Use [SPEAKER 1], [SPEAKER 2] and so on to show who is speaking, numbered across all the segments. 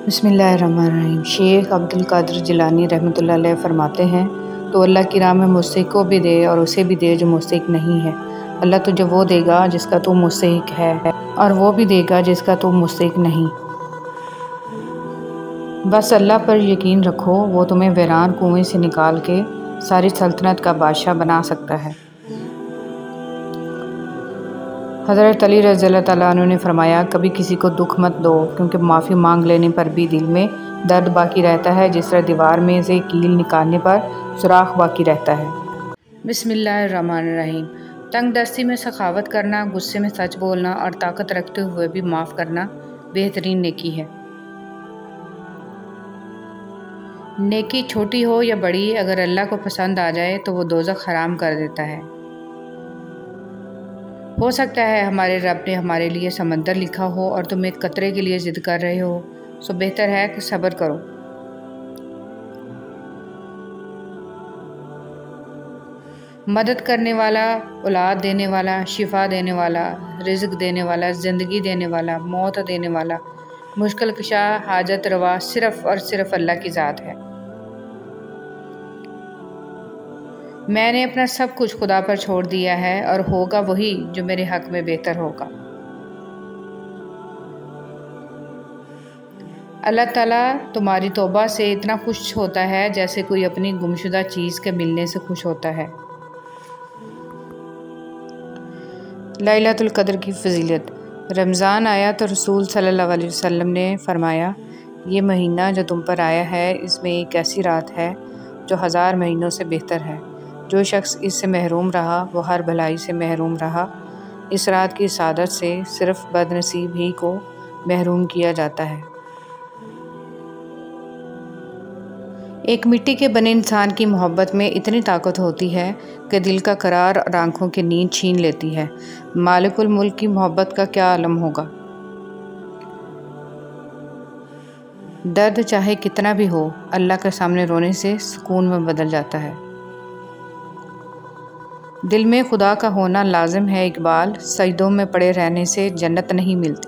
[SPEAKER 1] बिस्मिल्लाहिर्रहमानिर्रहीम। शेख अब्दुल कादिर जिलानी रहमतुल्लाह अलैह फरमाते हैं, तो अल्लाह की राह में मुस्तहिक को भी दे और उसे भी दे जो मुस्तहिक नहीं है। अल्लाह तुझे वो देगा जिसका तू मुस्तहिक है और वो भी देगा जिसका तू मुस्तहिक नहीं। बस अल्लाह पर यकीन रखो, वो तुम्हें वीरान कुएं से निकाल के सारी सल्तनत का बादशाह बना सकता है। हज़रत अली रज़ियल्लाहु तआला अन्हु ने फरमाया, कभी किसी को दुख मत दो, क्योंकि माफ़ी मांग लेने पर भी दिल में दर्द बाकी रहता है, जिस तरह दीवार में से कील निकालने पर सुराख बाकी रहता है। बिस्मिल्लाहिर्रहमानिर्रहीम। तंग दस्ती में सखावत करना, गुस्से में सच बोलना और ताकत रखते हुए भी माफ़ करना बेहतरीन नेकी है। नेकी छोटी हो या बड़ी, अगर अल्लाह को पसंद आ जाए तो वो दोज़ख हराम कर देता है। हो सकता है हमारे रब ने हमारे लिए समंदर लिखा हो और तुम एक कतरे के लिए ज़िद कर रहे हो, सो बेहतर है कि सब्र करो। मदद करने वाला, औलाद देने वाला, शिफा देने वाला, रिज़्क देने वाला, ज़िंदगी देने वाला, मौत देने वाला, मुश्किल कुशा, हाजत रवा सिर्फ़ और सिर्फ अल्लाह की ज़ात है। मैंने अपना सब कुछ खुदा पर छोड़ दिया है और होगा वही जो मेरे हक़ में बेहतर होगा। अल्लाह ताला तुम्हारी तौबा से इतना खुश होता है जैसे कोई अपनी गुमशुदा चीज़ के मिलने से खुश होता है। लैलतुल क़द्र की फ़जीलत। रमज़ान आया तो रसूल सल्लल्लाहु अलैहि वसल्लम ने फ़रमाया, ये महीना जो तुम पर आया है, इसमें एक ऐसी रात है जो 1000 महीनों से बेहतर है। जो शख्स इससे महरूम रहा वो हर भलाई से महरूम रहा। इस रात की सादत से सिर्फ़ बदनसीब ही को महरूम किया जाता है। एक मिट्टी के बने इंसान की मोहब्बत में इतनी ताकत होती है कि दिल का करार और आँखों की नींद छीन लेती है। मालिकुल मुल्क की मोहब्बत का क्या आलम होगा। दर्द चाहे कितना भी हो, अल्लाह के सामने रोने से सुकून में बदल जाता है। दिल में खुदा का होना लाजिम है इकबाल, सजदों में पड़े रहने से जन्नत नहीं मिलती।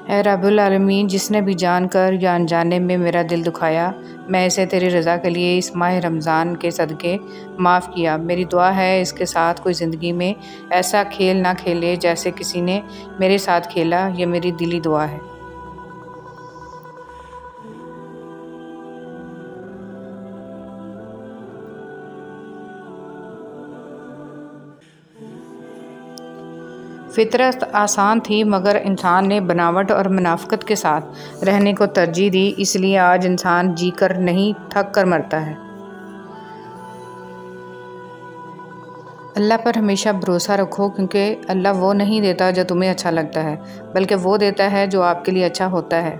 [SPEAKER 1] ऐ रब्बुल आलमीन, जिसने भी जानकर या अनजाने में मेरा दिल दुखाया, मैं इसे तेरी रज़ा के लिए इस माह रमज़ान के सदक़े माफ़ किया। मेरी दुआ है इसके साथ कोई ज़िंदगी में ऐसा खेल ना खेले जैसे किसी ने मेरे साथ खेला। ये मेरी दिली दुआ है। फितरत आसान थी, मगर इंसान ने बनावट और मुनाफ़िक़त के साथ रहने को तरजीह दी, इसलिए आज इंसान जी कर नहीं थक कर मरता है। अल्लाह पर हमेशा भरोसा रखो, क्योंकि अल्लाह वो नहीं देता जो तुम्हें अच्छा लगता है, बल्कि वो देता है जो आपके लिए अच्छा होता है।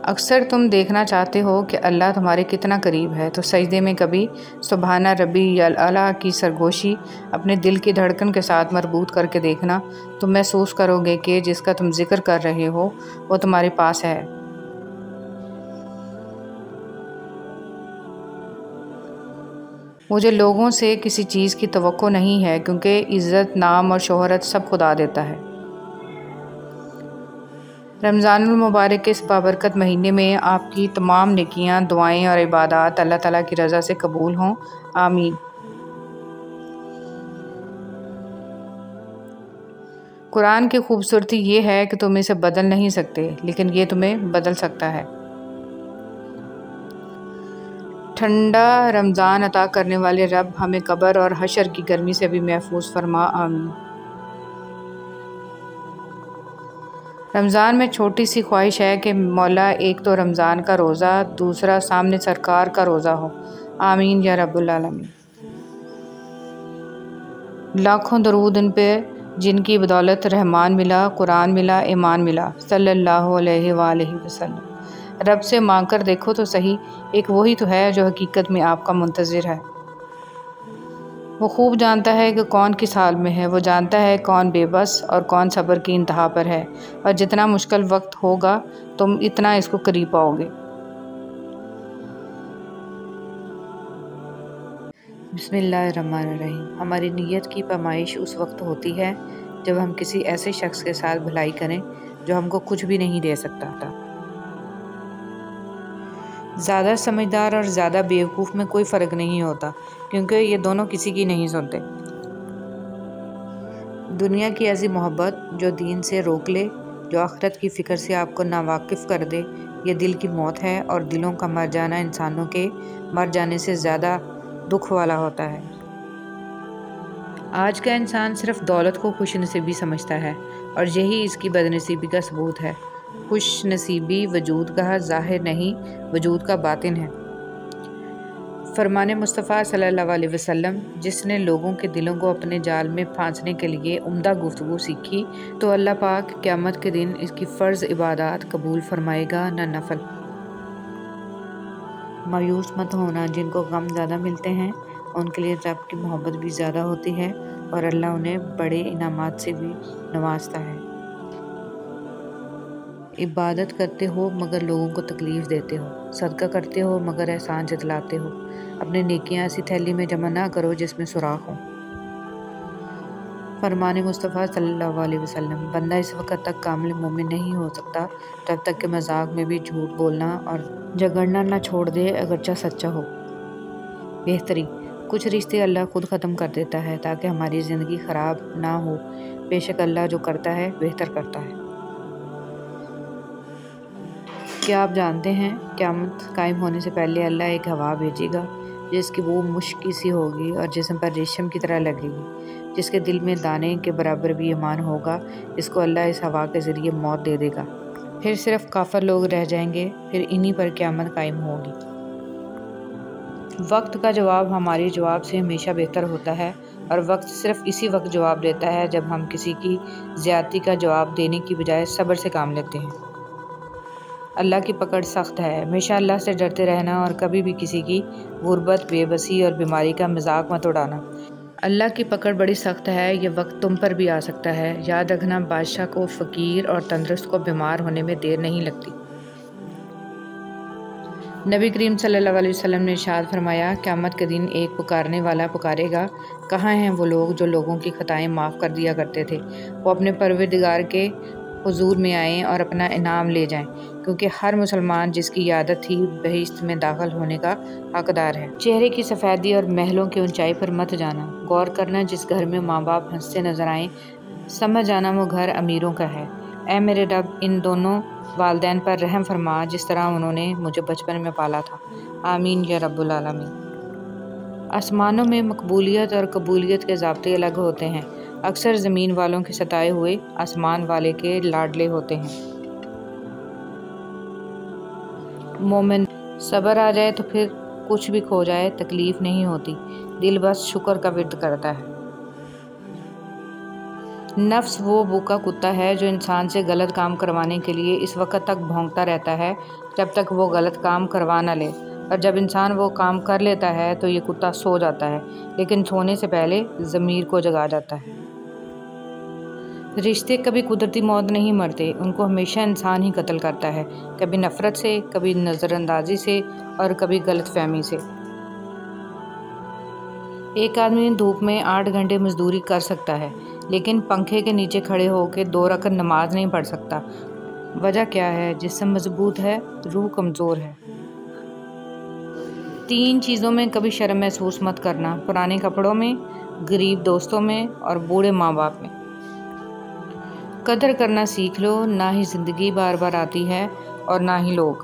[SPEAKER 1] अक्सर तुम देखना चाहते हो कि अल्लाह तुम्हारे कितना करीब है, तो सजदे में कभी सुबहाना रब्बी अल आला की सरगोशी अपने दिल की धड़कन के साथ मरबूत करके देखना। तुम महसूस करोगे कि जिसका तुम जिक्र कर रहे हो वो तुम्हारे पास है। मुझे लोगों से किसी चीज़ की तवक्को नहीं है, क्योंकि इज़्ज़त, नाम और शोहरत सब खुदा देता है। रमज़ानुल मुबारक के इस बाबरकत महीने में आपकी तमाम नेकियां, दुआएं और इबादत अल्लाह ताला की रज़ा से कबूल हों। आमीन। कुरान की खूबसूरती ये है कि तुम इसे बदल नहीं सकते, लेकिन ये तुम्हें बदल सकता है। ठंडा रमज़ान अता करने वाले रब हमें कब्र और हशर की गर्मी से भी महफूज फरमा। आमीन। रमज़ान में छोटी सी ख्वाहिश है कि मौला एक तो रमज़ान का रोज़ा, दूसरा सामने सरकार का रोज़ा हो। आमीन या रब्बुल आलमीन। लाखों दरूद उन पे जिनकी बदौलत रहमान मिला, कुरान मिला, ईमान मिला। सल्लल्लाहु अलैहि वसल्लम। रब से मांग कर देखो तो सही, एक वही तो है जो हकीकत में आपका मुंतज़िर है। वो खूब जानता है कि कौन किस हाल में है। वो जानता है कौन बेबस और कौन सब्र की इंतहा पर है। और जितना मुश्किल वक्त होगा तुम इतना इसको करीब पाओगे। बिस्मिल्लाहिर्रहमानिर्रहीम। हमारी नीयत की पैमाइश उस वक्त होती है جب ہم کسی ایسے شخص کے ساتھ بھلائی کریں جو ہم کو کچھ بھی نہیں دے سکتا تھا۔ زیادہ سمجھدار اور زیادہ بیوقوف میں کوئی فرق نہیں ہوتا، کیونکہ یہ دونوں کسی کی نہیں سنتے۔ دنیا کی ایسی محبت جو دین سے روک لے، جو آخرت کی فکر سے آپ کو ناواقف کر دے، یہ دل کی موت ہے، اور دلوں کا مر جانا انسانوں کے مر جانے سے زیادہ دکھ والا ہوتا ہے۔ آج کا انسان صرف دولت کو خوش نصیبی سمجھتا ہے، اور یہی اس کی بد نصیبی کا ثبوت ہے۔ خوش نصیبی وجود کا ظاہر نہیں، وجود کا باطن ہے۔ فرمان مصطفیٰ صلی اللہ علیہ وسلم، جس نے لوگوں کے دلوں کو اپنے جال میں پھانسنے کے لیے عمدہ گفتگو سیکھی، تو اللہ پاک قیامت کے دن اس کی فرض عبادات قبول فرمائے گا، نہ نفل۔ مایوس مت ہونا، جن کو غم زیادہ ملتے ہیں ان کے لیے رب کی محبت بھی زیادہ ہوتی ہے، اور اللہ انہیں بڑے انعامات سے بھی نوازتا ہے۔ عبادت کرتے ہو مگر لوگوں کو تکلیف دیتے ہو، صدقہ کرتے ہو مگر احسان جتلاتے ہو، اپنی نیکیاں ایسی تھیلی میں جمع نہ کرو جس میں سوراخ ہو۔ فرمان مصطفیٰ صلی اللہ علیہ وسلم، بندہ اس وقت تک کامل مومن نہیں ہو سکتا جب تک کہ مذاق میں بھی جھوٹ بولنا اور جھگڑنا نہ چھوڑ دے، اگرچہ سچا ہو۔ بہتری، کچھ رشتے اللہ خود ختم کر دیتا ہے تاکہ ہماری زندگی خراب نہ ہو، بے شک اللہ جو کرتا ہے بہتر کرتا ہے۔ کیا آپ جانتے ہیں قیامت قائم ہونے سے پہلے اللہ ایک ہوا بھیجے گا جس کی بو مشک سی ہوگی اور جسم پر ریشم کی طرح لگے گی، جس کے دل میں دانے کے برابر بھی ایمان ہوگا، اس کو اللہ اس ہوا کے ذریعے موت دے دے گا۔ پھر صرف کافر لوگ رہ جائیں گے، پھر انہی پر قیامت قائم ہوگی۔ وقت کا جواب ہماری جواب سے ہمیشہ بہتر ہوتا ہے، اور وقت صرف اسی وقت جواب دیتا ہے جب ہم کسی کی زیادتی کا جواب دینے کی بجائے صبر سے کام لیتے ہیں۔ اللہ کی پکڑ سخت ہے، ہمیشہ اللہ سے ڈرتے رہنا، اور کبھی بھی کسی کی غربت، بے بسی اور بیماری کا مذاق مت اڑانا۔ اللہ کی پکڑ بڑی سخت ہے، یہ وقت تم پر بھی آ سکتا ہے۔ یاد رکھنا، بادشاہ کو فقیر اور تندرست کو بیمار ہونے میں دیر نہیں لگتی۔ نبی کریم صلی اللہ علیہ وسلم نے ارشاد فرمایا، قیامت کے دن ایک پکارنے والا پکارے گا، کہاں ہیں وہ لوگ جو لوگوں کی خطائیں معاف کر دیا کرتے تھے؟ وہ اپنے پروردگار کے حضور میں آئیں اور اپنا انعام لے جائیں، کیونکہ ہر مسلمان جس کی عادت تھی بہشت میں داخل ہونے کا حقدار ہے۔ چہرے کی سفیدی اور محلوں کی اونچائی پر مت جانا، غور کرنا جس گھر میں ماں باپ ہنستے نظر آئیں، سمجھ جانا وہ گھر امیروں کا ہے۔ اے میرے رب، ان دونوں والدین پر رحم فرما جس طرح انہوں نے مجھے بچپن میں پالا تھا، آمین یا رب العالمین۔ آسمانوں میں مقبولیت اور قبولیت کے ضابطے الگ ہوتے ہیں، اکثر زمین والوں کے ستائے ہوئے آسمان والے کے لاڈلے ہوتے ہیں۔ مومن، صبر آ جائے تو پھر کچھ بھی کھو جائے تکلیف نہیں ہوتی، دل بس شکر کا ورد کرتا ہے۔ نفس وہ بھوکا کتا ہے جو انسان سے غلط کام کروانے کے لیے اس وقت تک بھونکتا رہتا ہے جب تک وہ غلط کام کروا نہ لے، اور جب انسان وہ کام کر لیتا ہے تو یہ کتا سو جاتا ہے، لیکن سونے سے پہلے ضمیر کو جگا جاتا ہے۔ رشتے کبھی قدرتی موت نہیں مرتے، ان کو ہمیشہ انسان ہی قتل کرتا ہے، کبھی نفرت سے، کبھی نظر اندازی سے، اور کبھی غلط فہمی سے۔ ایک آدمی دھوپ میں 8 گھنٹے مزدوری کر سکتا ہے، لیکن پنکھے کے نیچے کھڑے ہو کے 2 رکعت نماز نہیں پڑھ سکتا۔ وجہ کیا ہے؟ جسم مضبوط ہے، روح کمزور ہے۔ 3 چیزوں میں کبھی شرم محسوس مت کرنا، پرانے کپڑوں میں، غریب دوستوں میں، اور بوڑھے ماں باپ میں۔ قدر کرنا سیکھ لو، نہ ہی زندگی بار بار آتی ہے اور نہ ہی لوگ۔